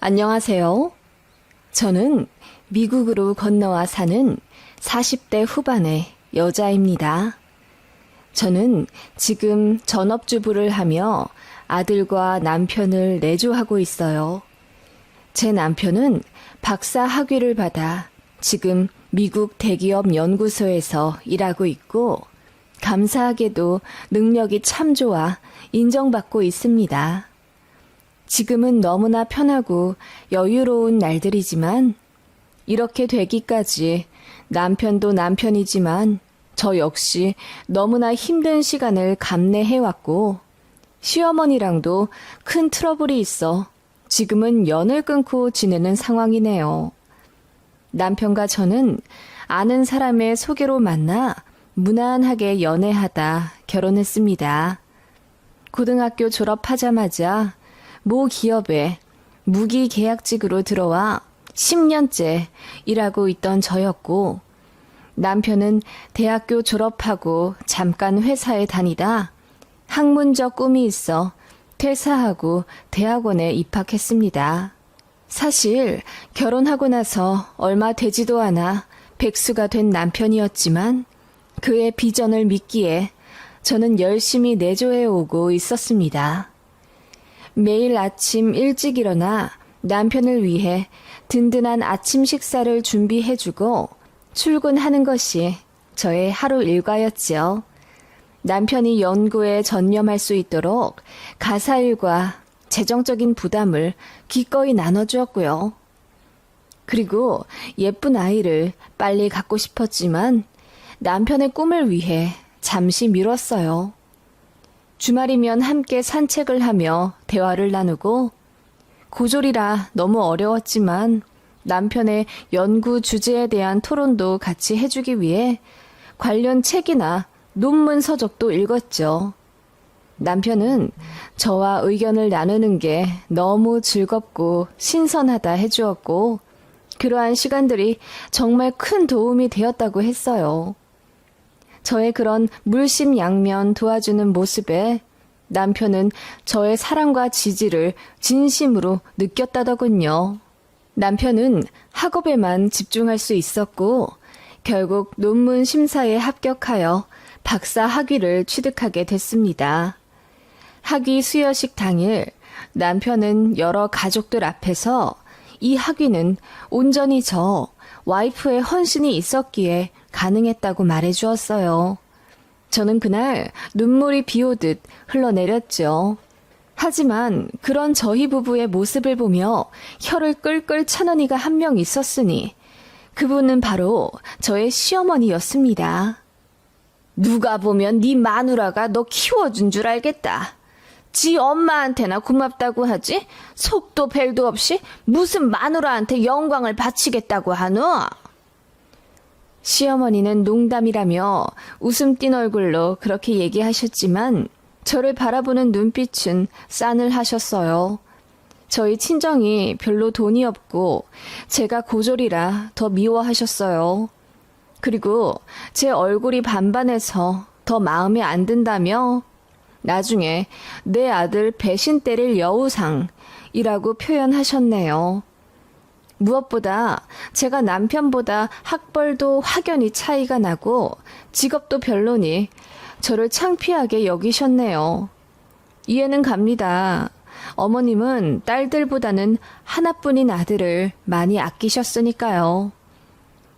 안녕하세요. 저는 미국으로 건너와 사는 40대 후반의 여자입니다. 저는 지금 전업주부를 하며 아들과 남편을 내조하고 있어요. 제 남편은 박사 학위를 받아 지금 미국 대기업 연구소에서 일하고 있고 감사하게도 능력이 참 좋아 인정받고 있습니다. 지금은 너무나 편하고 여유로운 날들이지만 이렇게 되기까지 남편도 남편이지만 저 역시 너무나 힘든 시간을 감내해왔고 시어머니랑도 큰 트러블이 있어 지금은 연을 끊고 지내는 상황이네요. 남편과 저는 아는 사람의 소개로 만나 무난하게 연애하다 결혼했습니다. 고등학교 졸업하자마자 모 기업에 무기계약직으로 들어와 10년째 일하고 있던 저였고 남편은 대학교 졸업하고 잠깐 회사에 다니다 학문적 꿈이 있어 퇴사하고 대학원에 입학했습니다. 사실 결혼하고 나서 얼마 되지도 않아 백수가 된 남편이었지만 그의 비전을 믿기에 저는 열심히 내조해 오고 있었습니다. 매일 아침 일찍 일어나 남편을 위해 든든한 아침 식사를 준비해주고 출근하는 것이 저의 하루 일과였지요. 남편이 연구에 전념할 수 있도록 가사일과 재정적인 부담을 기꺼이 나눠주었고요. 그리고 예쁜 아이를 빨리 갖고 싶었지만 남편의 꿈을 위해 잠시 미뤘어요. 주말이면 함께 산책을 하며 대화를 나누고 고졸이라 너무 어려웠지만 남편의 연구 주제에 대한 토론도 같이 해주기 위해 관련 책이나 논문 서적도 읽었죠. 남편은 저와 의견을 나누는 게 너무 즐겁고 신선하다 해주었고 그러한 시간들이 정말 큰 도움이 되었다고 했어요. 저의 그런 물심양면 도와주는 모습에 남편은 저의 사랑과 지지를 진심으로 느꼈다더군요. 남편은 학업에만 집중할 수 있었고 결국 논문 심사에 합격하여 박사 학위를 취득하게 됐습니다. 학위 수여식 당일 남편은 여러 가족들 앞에서 이 학위는 온전히 저 와이프의 헌신이 있었기에 가능했다고 말해주었어요. 저는 그날 눈물이 비오듯 흘러내렸죠. 하지만 그런 저희 부부의 모습을 보며 혀를 끌끌 차는 이가 한 명 있었으니 그분은 바로 저의 시어머니였습니다. 누가 보면 네 마누라가 너 키워준 줄 알겠다. 지 엄마한테나 고맙다고 하지 속도 벨도 없이 무슨 마누라한테 영광을 바치겠다고 하노? 시어머니는 농담이라며 웃음 띤 얼굴로 그렇게 얘기하셨지만 저를 바라보는 눈빛은 싸늘하셨어요. 저희 친정이 별로 돈이 없고 제가 고졸이라 더 미워하셨어요. 그리고 제 얼굴이 반반해서 더 마음에 안 든다며 나중에 내 아들 배신 때릴 여우상이라고 표현하셨네요. 무엇보다 제가 남편보다 학벌도 확연히 차이가 나고 직업도 별로니 저를 창피하게 여기셨네요. 이해는 갑니다. 어머님은 딸들보다는 하나뿐인 아들을 많이 아끼셨으니까요.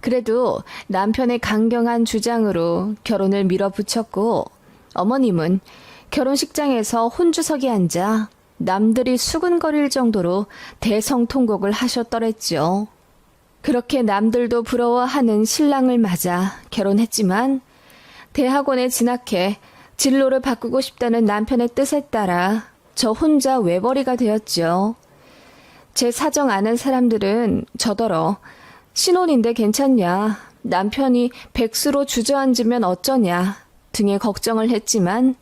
그래도 남편의 강경한 주장으로 결혼을 밀어붙였고 어머님은 결혼식장에서 혼주석에 앉아 남들이 수근거릴 정도로 대성통곡을 하셨더랬죠. 그렇게 남들도 부러워하는 신랑을 맞아 결혼했지만 대학원에 진학해 진로를 바꾸고 싶다는 남편의 뜻에 따라 저 혼자 외벌이가 되었죠. 제 사정 아는 사람들은 저더러 신혼인데 괜찮냐, 남편이 백수로 주저앉으면 어쩌냐 등의 걱정을 했지만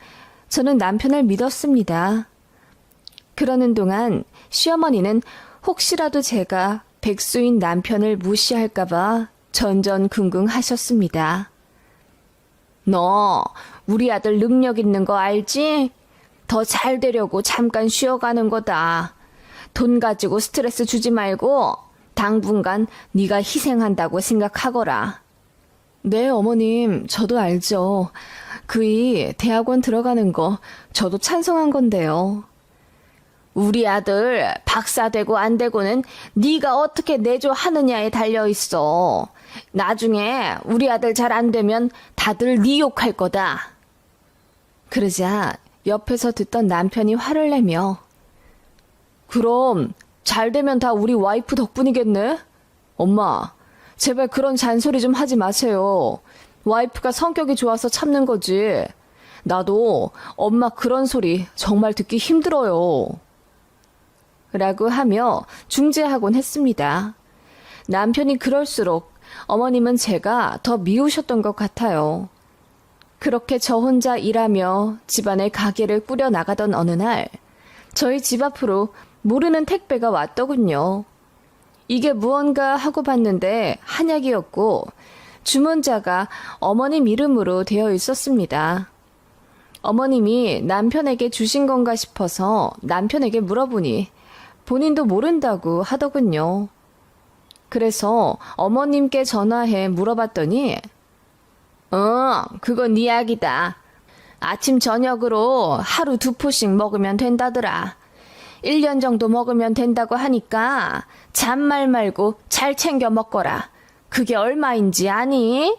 저는 남편을 믿었습니다. 그러는 동안 시어머니는 혹시라도 제가 백수인 남편을 무시할까봐 전전긍긍 하셨습니다. 너 우리 아들 능력 있는 거 알지? 더 잘 되려고 잠깐 쉬어가는 거다. 돈 가지고 스트레스 주지 말고 당분간 네가 희생한다고 생각하거라. 네, 어머님, 저도 알죠. 그이 대학원 들어가는 거 저도 찬성한 건데요. 우리 아들 박사 되고 안 되고는 네가 어떻게 내조하느냐에 달려있어. 나중에 우리 아들 잘 안 되면 다들 네 욕할 거다. 그러자 옆에서 듣던 남편이 화를 내며 그럼 잘 되면 다 우리 와이프 덕분이겠네? 엄마, 제발 그런 잔소리 좀 하지 마세요. 와이프가 성격이 좋아서 참는 거지. 나도 엄마 그런 소리 정말 듣기 힘들어요. 라고 하며 중재하곤 했습니다. 남편이 그럴수록 어머님은 제가 더 미우셨던 것 같아요. 그렇게 저 혼자 일하며 집안의 가게를 꾸려나가던 어느 날 저희 집 앞으로 모르는 택배가 왔더군요. 이게 무언가 하고 봤는데 한약이었고 주문자가 어머님 이름으로 되어 있었습니다. 어머님이 남편에게 주신 건가 싶어서 남편에게 물어보니 본인도 모른다고 하더군요. 그래서 어머님께 전화해 물어봤더니 그건 네 약이다. 아침 저녁으로 하루 2포씩 먹으면 된다더라. 1년 정도 먹으면 된다고 하니까 잔말 말고 잘 챙겨 먹거라. 그게 얼마인지 아니?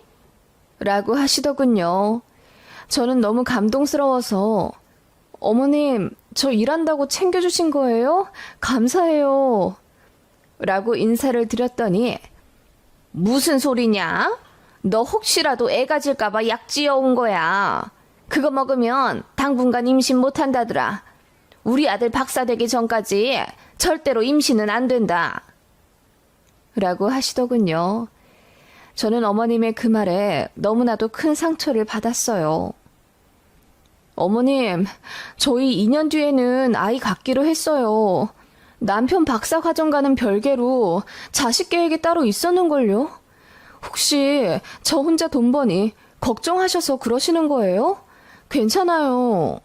라고 하시더군요. 저는 너무 감동스러워서 어머님, 저 일한다고 챙겨주신 거예요? 감사해요. 라고 인사를 드렸더니 무슨 소리냐? 너 혹시라도 애 가질까봐 약 지어온 거야. 그거 먹으면 당분간 임신 못한다더라. 우리 아들 박사 되기 전까지 절대로 임신은 안 된다. 라고 하시더군요. 저는 어머님의 그 말에 너무나도 큰 상처를 받았어요. 어머님, 저희 2년 뒤에는 아이 갖기로 했어요. 남편 박사 과정과는 별개로 자식 계획이 따로 있었는걸요? 혹시 저 혼자 돈 버니 걱정하셔서 그러시는 거예요? 괜찮아요.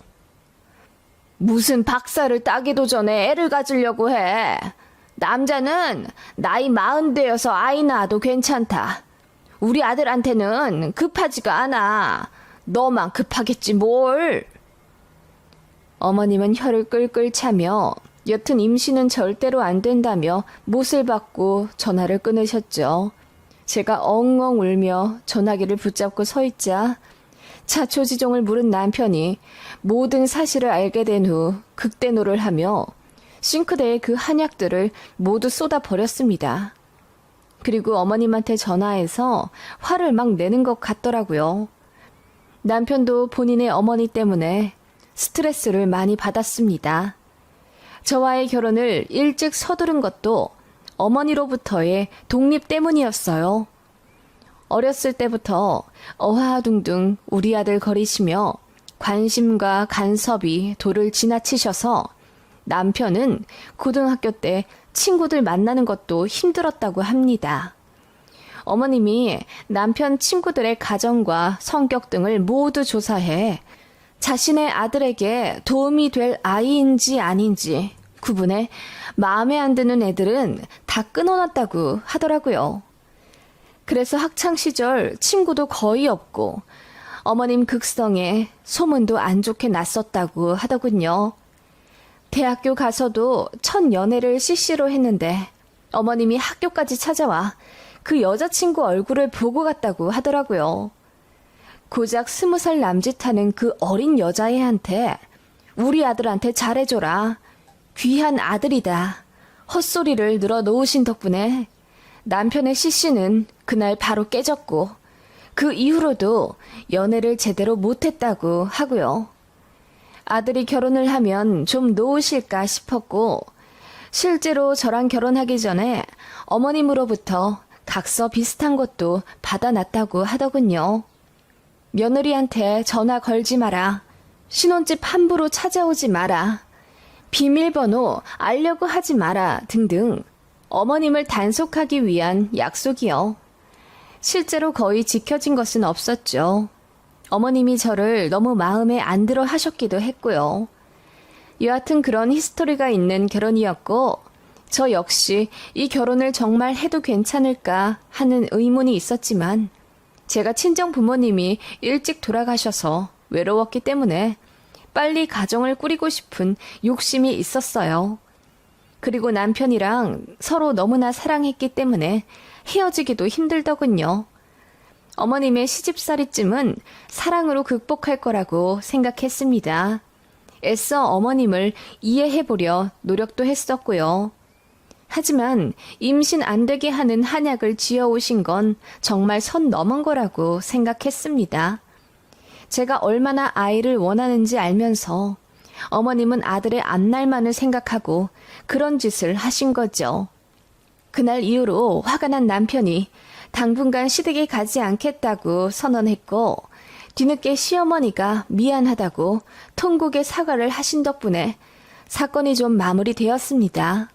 무슨 박사를 따기도 전에 애를 가지려고 해. 남자는 나이 40 되어서 아이 낳아도 괜찮다. 우리 아들한테는 급하지가 않아. 너만 급하겠지 뭘. 어머님은 혀를 끌끌 차며 여튼 임신은 절대로 안 된다며 못을 받고 전화를 끊으셨죠. 제가 엉엉 울며 전화기를 붙잡고 서 있자 자초지종을 물은 남편이 모든 사실을 알게 된 후 극대노를 하며 싱크대에 그 한약들을 모두 쏟아버렸습니다. 그리고 어머님한테 전화해서 화를 막 내는 것 같더라고요. 남편도 본인의 어머니 때문에 스트레스를 많이 받았습니다. 저와의 결혼을 일찍 서두른 것도 어머니로부터의 독립 때문이었어요. 어렸을 때부터 어하둥둥 우리 아들 거리시며 관심과 간섭이 도를 지나치셔서 남편은 고등학교 때 친구들 만나는 것도 힘들었다고 합니다. 어머님이 남편 친구들의 가정과 성격 등을 모두 조사해 자신의 아들에게 도움이 될 아이인지 아닌지 구분해 마음에 안 드는 애들은 다 끊어놨다고 하더라고요. 그래서 학창시절 친구도 거의 없고 어머님 극성에 소문도 안 좋게 났었다고 하더군요. 대학교 가서도 첫 연애를 CC로 했는데 어머님이 학교까지 찾아와 그 여자친구 얼굴을 보고 갔다고 하더라고요. 고작 20살 남짓하는 그 어린 여자애한테 우리 아들한테 잘해줘라. 귀한 아들이다. 헛소리를 늘어놓으신 덕분에 남편의 CC는 그날 바로 깨졌고 그 이후로도 연애를 제대로 못했다고 하고요. 아들이 결혼을 하면 좀 놓으실까 싶었고 실제로 저랑 결혼하기 전에 어머님으로부터 각서 비슷한 것도 받아놨다고 하더군요. 며느리한테 전화 걸지 마라. 신혼집 함부로 찾아오지 마라. 비밀번호 알려고 하지 마라 등등 어머님을 단속하기 위한 약속이요. 실제로 거의 지켜진 것은 없었죠. 어머님이 저를 너무 마음에 안 들어 하셨기도 했고요. 여하튼 그런 히스토리가 있는 결혼이었고, 저 역시 이 결혼을 정말 해도 괜찮을까 하는 의문이 있었지만, 제가 친정 부모님이 일찍 돌아가셔서 외로웠기 때문에 빨리 가정을 꾸리고 싶은 욕심이 있었어요. 그리고 남편이랑 서로 너무나 사랑했기 때문에 헤어지기도 힘들더군요. 어머님의 시집살이쯤은 사랑으로 극복할 거라고 생각했습니다. 애써 어머님을 이해해보려 노력도 했었고요. 하지만 임신 안 되게 하는 한약을 지어오신 건 정말 선 넘은 거라고 생각했습니다. 제가 얼마나 아이를 원하는지 알면서 어머님은 아들의 앞날만을 생각하고 그런 짓을 하신 거죠. 그날 이후로 화가 난 남편이 당분간 시댁에 가지 않겠다고 선언했고, 뒤늦게 시어머니가 미안하다고 통곡의 사과를 하신 덕분에 사건이 좀 마무리되었습니다.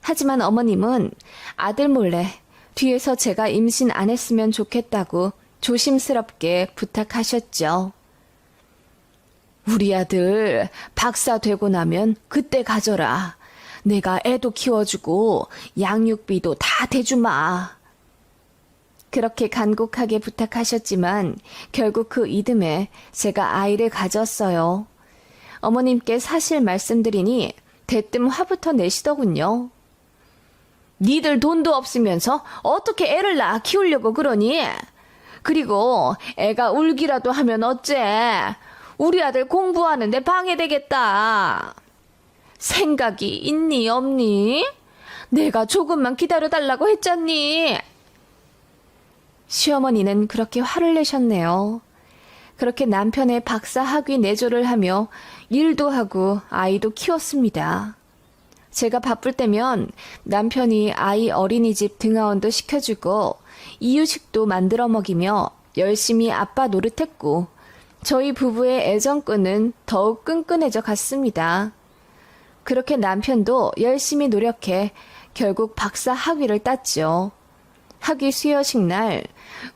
하지만 어머님은 아들 몰래 뒤에서 제가 임신 안 했으면 좋겠다고 조심스럽게 부탁하셨죠. 우리 아들 박사 되고 나면 그때 가져라. 내가 애도 키워주고 양육비도 다 대주마. 그렇게 간곡하게 부탁하셨지만 결국 그 이듬해 제가 아이를 가졌어요. 어머님께 사실 말씀드리니 대뜸 화부터 내시더군요. 니들 돈도 없으면서 어떻게 애를 낳아 키우려고 그러니? 그리고 애가 울기라도 하면 어째? 우리 아들 공부하는데 방해되겠다. 생각이 있니 없니? 내가 조금만 기다려달라고 했잖니. 시어머니는 그렇게 화를 내셨네요. 그렇게 남편의 박사 학위 내조를 하며 일도 하고 아이도 키웠습니다. 제가 바쁠 때면 남편이 아이 어린이집 등하원도 시켜주고 이유식도 만들어 먹이며 열심히 아빠 노릇했고, 저희 부부의 애정끈은 더욱 끈끈해져 갔습니다. 그렇게 남편도 열심히 노력해 결국 박사 학위를 땄죠. 학위 수여식 날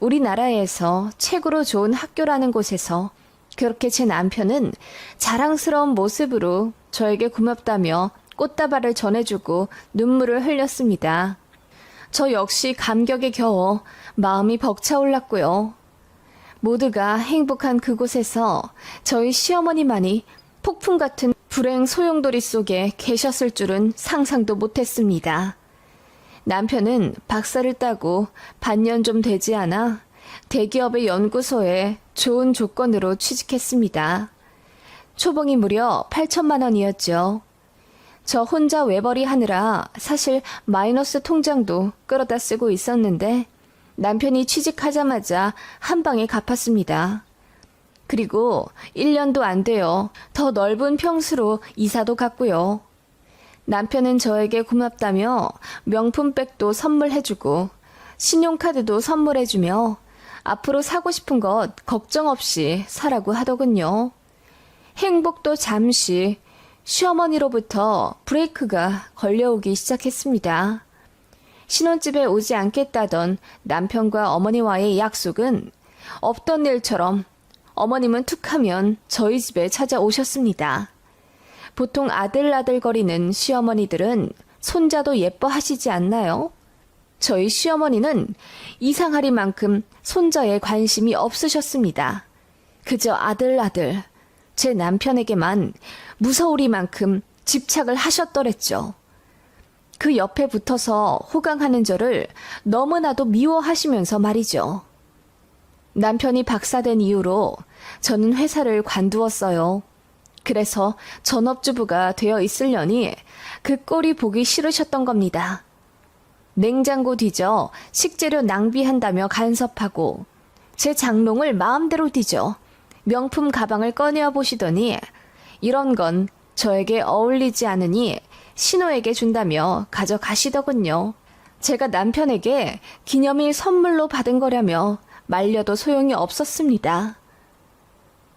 우리나라에서 최고로 좋은 학교라는 곳에서 그렇게 제 남편은 자랑스러운 모습으로 저에게 고맙다며 꽃다발을 전해주고 눈물을 흘렸습니다. 저 역시 감격에 겨워 마음이 벅차올랐고요. 모두가 행복한 그곳에서 저희 시어머니만이 폭풍 같은 불행 소용돌이 속에 계셨을 줄은 상상도 못했습니다. 남편은 박사를 따고 반년 좀 되지 않아 대기업의 연구소에 좋은 조건으로 취직했습니다. 초봉이 무려 8천만 원이었죠. 저 혼자 외벌이 하느라 사실 마이너스 통장도 끌어다 쓰고 있었는데 남편이 취직하자마자 한 방에 갚았습니다. 그리고 1년도 안 돼요. 더 넓은 평수로 이사도 갔고요. 남편은 저에게 고맙다며 명품백도 선물해주고 신용카드도 선물해주며 앞으로 사고 싶은 것 걱정 없이 사라고 하더군요. 행복도 잠시 시어머니로부터 브레이크가 걸려오기 시작했습니다. 신혼집에 오지 않겠다던 남편과 어머니와의 약속은 없던 일처럼 어머님은 툭하면 저희 집에 찾아오셨습니다. 보통 아들아들거리는 시어머니들은 손자도 예뻐하시지 않나요? 저희 시어머니는 이상하리만큼 손자에 관심이 없으셨습니다. 그저 아들, 제 남편에게만 무서우리만큼 집착을 하셨더랬죠. 그 옆에 붙어서 호강하는 저를 너무나도 미워하시면서 말이죠. 남편이 박사된 이후로 저는 회사를 관두었어요. 그래서 전업주부가 되어 있으려니 그 꼴이 보기 싫으셨던 겁니다. 냉장고 뒤져 식재료 낭비한다며 간섭하고 제 장롱을 마음대로 뒤져 명품 가방을 꺼내어 보시더니 이런 건 저에게 어울리지 않으니 신호에게 준다며 가져가시더군요. 제가 남편에게 기념일 선물로 받은 거라며 말려도 소용이 없었습니다.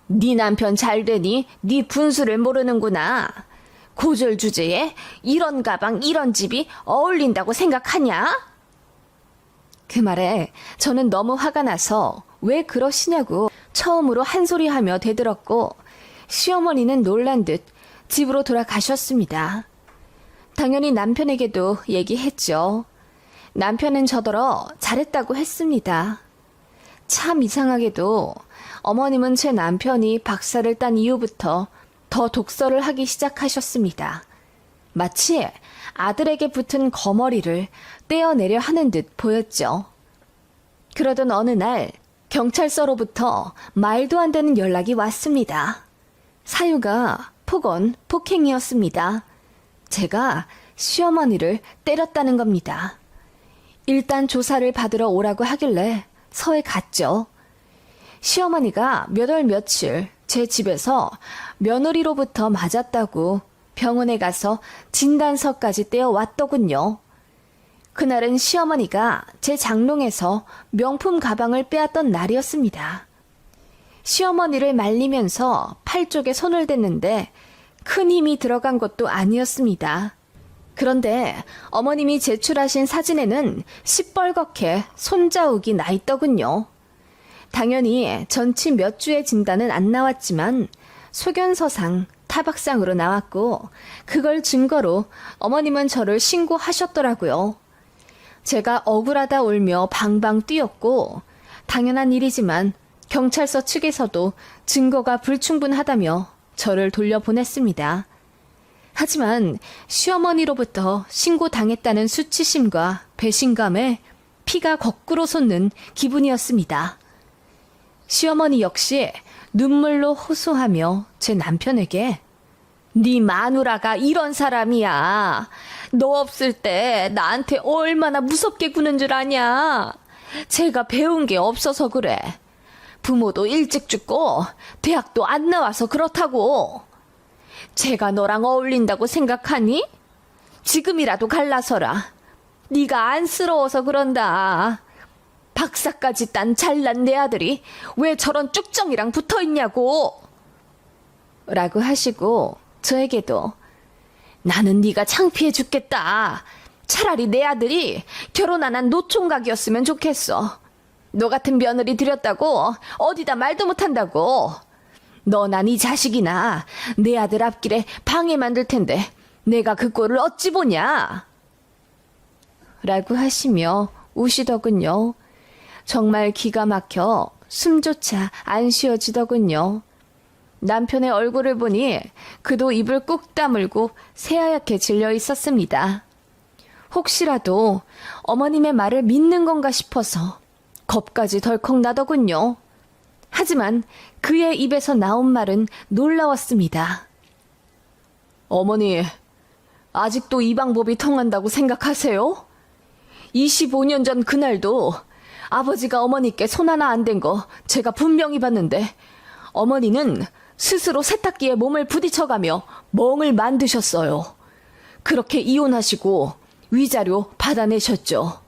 네 남편 잘되니 네 분수를 모르는구나. 고졸 주제에 이런 가방 이런 집이 어울린다고 생각하냐? 그 말에 저는 너무 화가 나서 왜 그러시냐고 처음으로 한 소리 하며 대들었고, 시어머니는 놀란 듯 집으로 돌아가셨습니다. 당연히 남편에게도 얘기했죠. 남편은 저더러 잘했다고 했습니다. 참 이상하게도 어머님은 제 남편이 박사를 딴 이후부터 더 독서를 하기 시작하셨습니다. 마치 아들에게 붙은 거머리를 떼어내려 하는 듯 보였죠. 그러던 어느 날 경찰서로부터 말도 안 되는 연락이 왔습니다. 사유가 폭언, 폭행이었습니다. 제가 시어머니를 때렸다는 겁니다. 일단 조사를 받으러 오라고 하길래 서에 갔죠. 시어머니가 몇 월 며칠 제 집에서 며느리로부터 맞았다고 병원에 가서 진단서까지 떼어왔더군요. 그날은 시어머니가 제 장롱에서 명품 가방을 빼앗던 날이었습니다. 시어머니를 말리면서 팔 쪽에 손을 댔는데 큰 힘이 들어간 것도 아니었습니다. 그런데 어머님이 제출하신 사진에는 시뻘겋게 손자욱이 나 있더군요. 당연히 전치 몇 주의 진단은 안 나왔지만 소견서상 타박상으로 나왔고 그걸 증거로 어머님은 저를 신고하셨더라고요. 제가 억울하다 울며 방방 뛰었고 당연한 일이지만 경찰서 측에서도 증거가 불충분하다며 저를 돌려보냈습니다. 하지만 시어머니로부터 신고당했다는 수치심과 배신감에 피가 거꾸로 솟는 기분이었습니다. 시어머니 역시 눈물로 호소하며 제 남편에게 네 마누라가 이런 사람이야. 너 없을 때 나한테 얼마나 무섭게 구는 줄 아냐. 제가 배운 게 없어서 그래. 부모도 일찍 죽고 대학도 안 나와서 그렇다고. 제가 너랑 어울린다고 생각하니? 지금이라도 갈라서라. 네가 안쓰러워서 그런다. 박사까지 딴 잘난 내 아들이 왜 저런 쭉정이랑 붙어있냐고. 라고 하시고 저에게도 나는 네가 창피해 죽겠다. 차라리 내 아들이 결혼 안 한 노총각이었으면 좋겠어. 너 같은 며느리 들였다고 어디다 말도 못한다고. 너나 네 자식이나 내 아들 앞길에 방해 만들 텐데 내가 그 꼴을 어찌 보냐. 라고 하시며 우시더군요. 정말 기가 막혀 숨조차 안 쉬어지더군요. 남편의 얼굴을 보니 그도 입을 꾹 다물고 새하얗게 질려 있었습니다. 혹시라도 어머님의 말을 믿는 건가 싶어서 겁까지 덜컥 나더군요. 하지만 그의 입에서 나온 말은 놀라웠습니다. 어머니, 아직도 이 방법이 통한다고 생각하세요? 25년 전 그날도 아버지가 어머니께 손 하나 안 댄 거 제가 분명히 봤는데 어머니는 스스로 세탁기에 몸을 부딪혀가며 멍을 만드셨어요. 그렇게 이혼하시고 위자료 받아내셨죠.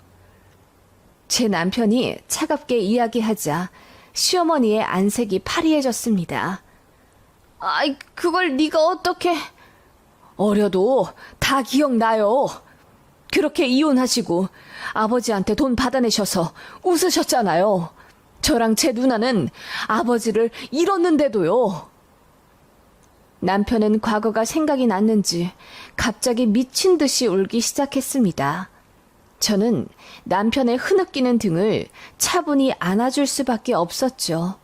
제 남편이 차갑게 이야기하자 시어머니의 안색이 파리해졌습니다. 아이, 그걸 네가 어떻게... 어려도 다 기억나요. 그렇게 이혼하시고 아버지한테 돈 받아내셔서 웃으셨잖아요. 저랑 제 누나는 아버지를 잃었는데도요. 남편은 과거가 생각이 났는지 갑자기 미친 듯이 울기 시작했습니다. 저는 남편의 흐느끼는 등을 차분히 안아줄 수밖에 없었죠.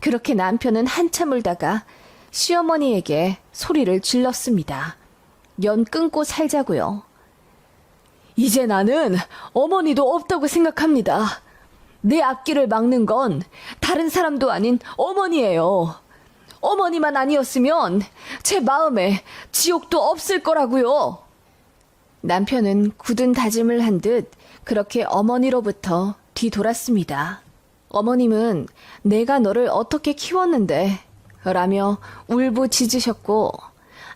그렇게 남편은 한참 울다가 시어머니에게 소리를 질렀습니다. 연 끊고 살자고요. 이제 나는 어머니도 없다고 생각합니다. 내 앞길을 막는 건 다른 사람도 아닌 어머니예요. 어머니만 아니었으면 제 마음에 지옥도 없을 거라고요. 남편은 굳은 다짐을 한 듯 그렇게 어머니로부터 뒤돌았습니다. 어머님은 내가 너를 어떻게 키웠는데 라며 울부짖으셨고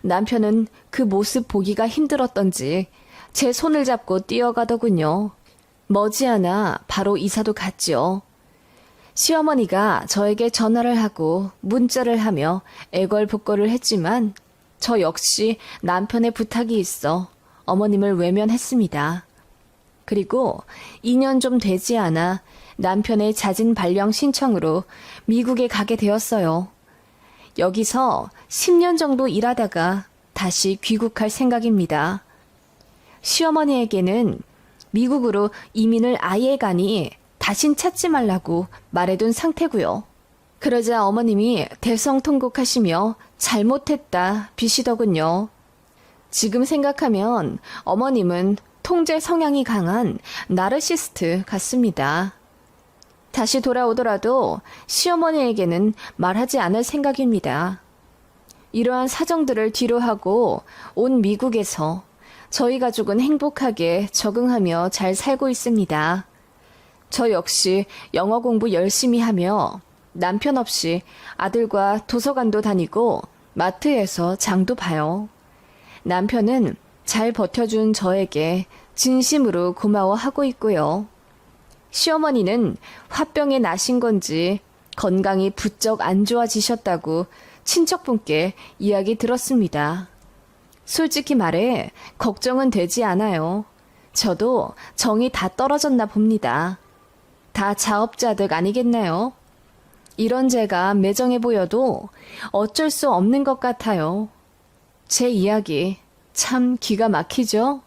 남편은 그 모습 보기가 힘들었던지 제 손을 잡고 뛰어가더군요. 머지않아 바로 이사도 갔지요. 시어머니가 저에게 전화를 하고 문자를 하며 애걸복걸을 했지만 저 역시 남편의 부탁이 있어 어머님을 외면했습니다. 그리고 2년 좀 되지 않아 남편의 자진 발령 신청으로 미국에 가게 되었어요. 여기서 10년 정도 일하다가 다시 귀국할 생각입니다. 시어머니에게는 미국으로 이민을 아예 가니 다신 찾지 말라고 말해둔 상태고요. 그러자 어머님이 대성통곡하시며 잘못했다 비시더군요. 지금 생각하면 어머님은 통제 성향이 강한 나르시스트 같습니다. 다시 돌아오더라도 시어머니에게는 말하지 않을 생각입니다. 이러한 사정들을 뒤로하고 온 미국에서 저희 가족은 행복하게 적응하며 잘 살고 있습니다. 저 역시 영어 공부 열심히 하며 남편 없이 아들과 도서관도 다니고 마트에서 장도 봐요. 남편은 잘 버텨준 저에게 진심으로 고마워하고 있고요. 시어머니는 화병에 나신 건지 건강이 부쩍 안 좋아지셨다고 친척분께 이야기 들었습니다. 솔직히 말해 걱정은 되지 않아요. 저도 정이 다 떨어졌나 봅니다. 다 자업자득 아니겠나요? 이런 제가 매정해 보여도 어쩔 수 없는 것 같아요. 제 이야기 참 기가 막히죠?